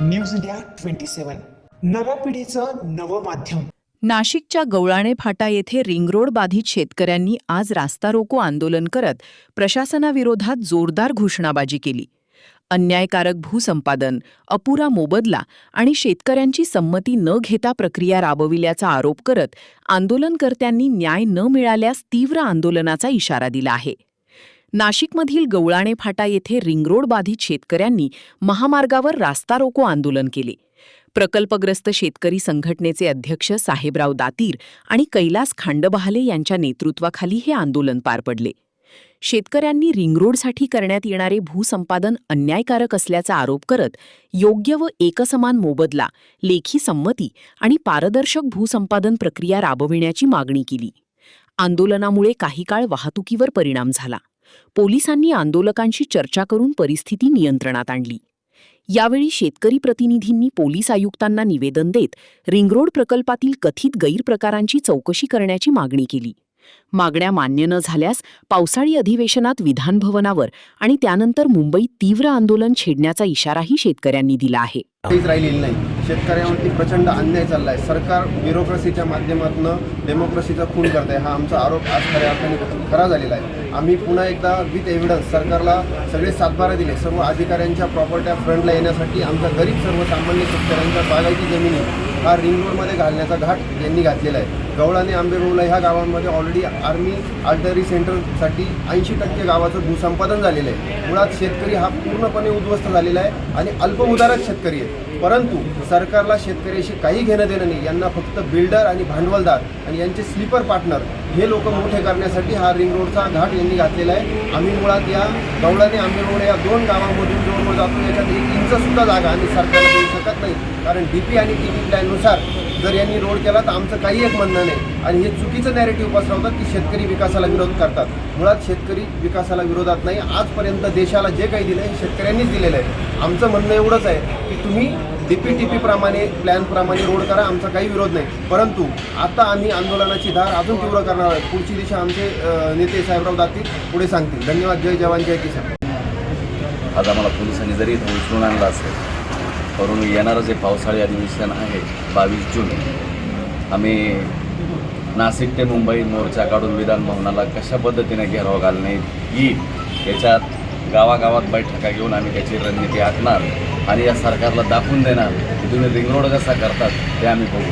News India 27 नव्या पिढीचं नवं माध्यम. नाशिकच्या गवळाणे फाटा येथे रिंग रोड बाधित शेतकऱ्यांनी आज रास्ता रोको आंदोलन करत प्रशासनाविरोधात जोरदार घोषणाबाजी केली. अन्यायकारक भूसंपादन, अपुरा मोबदला आणि शेतकऱ्यांची संमती न घेता प्रक्रिया राबविल्याचा आरोप करत आंदोलनकर्त्यांनी न्याय न मिळाल्यास तीव्र आंदोलनाचा इशारा दिला आहे. नाशिकमधील गवळाणे फाटा येथे रिंग रोड बाधित शेतकऱ्यांनी महामार्गावर रास्ता रोको आंदोलन केले. प्रकल्पग्रस्त शेतकरी संघटनेचे अध्यक्ष साहेबराव दातीर आणि कैलास खांडबहाले यांच्या नेतृत्वाखाली हे आंदोलन पार पडले. शेतकऱ्यांनी रिंग रोडसाठी करण्यात येणारे भूसंपादन अन्यायकारक असल्याचा आरोप करत योग्य व एकसमान मोबदला, लेखी संमती आणि पारदर्शक भूसंपादन प्रक्रिया राबविण्याची मागणी केली. आंदोलनामुळे काही काळ वाहतुकीवर परिणाम झाला. पोलिसांनी आंदोलकांशी चर्चा करून परिस्थिती नियंत्रणात आणली. यावेळी शेतकरी प्रतिनिधींनी पोलीस आयुक्तांना निवेदन देत रिंग रोड प्रकल्पातील कथित गैरप्रकारांची चौकशी करण्याची मागणी केली. मागण्या मान्य न झाल्यास पावसाळी अधिवेशनात विधानभवनावर आणि त्यानंतर मुंबईत तीव्र आंदोलन छेडण्याचा इशाराही शेतकऱ्यांनी दिला आहे. काहीच राहिलेली नाही. शेतकऱ्यांवरती प्रचंड अन्याय चाललाय. सरकार ब्युरोक्रेसीच्या माध्यमातून डेमोक्रेसीचा खून करत आहे. हा आमचा आरोप आज खऱ्या अर्थाने खरा झालेला आहे. आम्ही पुन्हा एकदा विथ एव्हिडन्स सरकारला सगळे सातबारा दिले. सर्व अधिकाऱ्यांच्या प्रॉपर्ट्या फ्रंटला येण्यासाठी आमच्या गरीब सर्वसामान्य शेतकऱ्यांच्या बागायती जमिनी हा रिंग रोडमध्ये घालण्याचा घाट यांनी घातलेला आहे. गवळाणे आंबेबोवला ह्या गावांमध्ये ऑलरेडी आर्मी आर्टलरी सेंटरसाठी 80% गावाचं भूसंपादन झालेलं आहे. मुळात शेतकरी हा पूर्णपणे उद्ध्वस्त झालेला आहे आणि अल्पउदारक शेतकरी आहे. परंतु सरकारला शेतकऱ्याशी काही घेणं देणं नाही. यांना फक्त बिल्डर आणि भांडवलदार आणि यांचे स्लीपर पार्टनर हे लोक मोठे करण्यासाठी हा रिंग रोडचा घाट यांनी घातलेला आहे. आम्ही मुळात या गवळाणे आंबेबोवला या दोन गावांमधून जवळ जातो. याच्यात 1 इंचसुद्धा जागा आम्ही सरकारला देऊ शकत नाही. कारण DP आणि TP प्लॅननुसार जर यांनी रोड केला तर आमचं काही एक म्हणणं नाही. आणि हे चुकीचं नॅरेटिव्ह पसरवतात की शेतकरी विकासाला विरोध करतात. मुळात शेतकरी विकासाला विरोधात नाही. आजपर्यंत देशाला जे काही दिलं हे शेतकऱ्यांनीच दिलेलं आहे. आमचं म्हणणं एवढंच आहे की तुम्ही DP TP प्रमाणे प्लॅनप्रमाणे रोड करा, आमचा काही विरोध नाही. परंतु आता आम्ही आंदोलनाची धार अजून तीव्र करणार आहोत. पुढची दिशा आमचे नेते साहेबराव दातीर पुढे सांगतील. धन्यवाद. जय जवान जय किसान. आज आम्हाला पोलिसांनी जरी इथं उचलून आणलं असेल, परंतु येणारं जे पावसाळी अधिवेशन आहे 22 जून, आम्ही नाशिक ते मुंबई मोर्चा काढून विधानभवनाला कशा पद्धतीने घेराव घालणे येईल याच्यात गावागावात बैठका घेऊन आम्ही त्याची रणनीती आखणार आणि या सरकारला दाखवून देणार की तुम्ही रिंग रोड कसा करतात ते आम्ही बघू.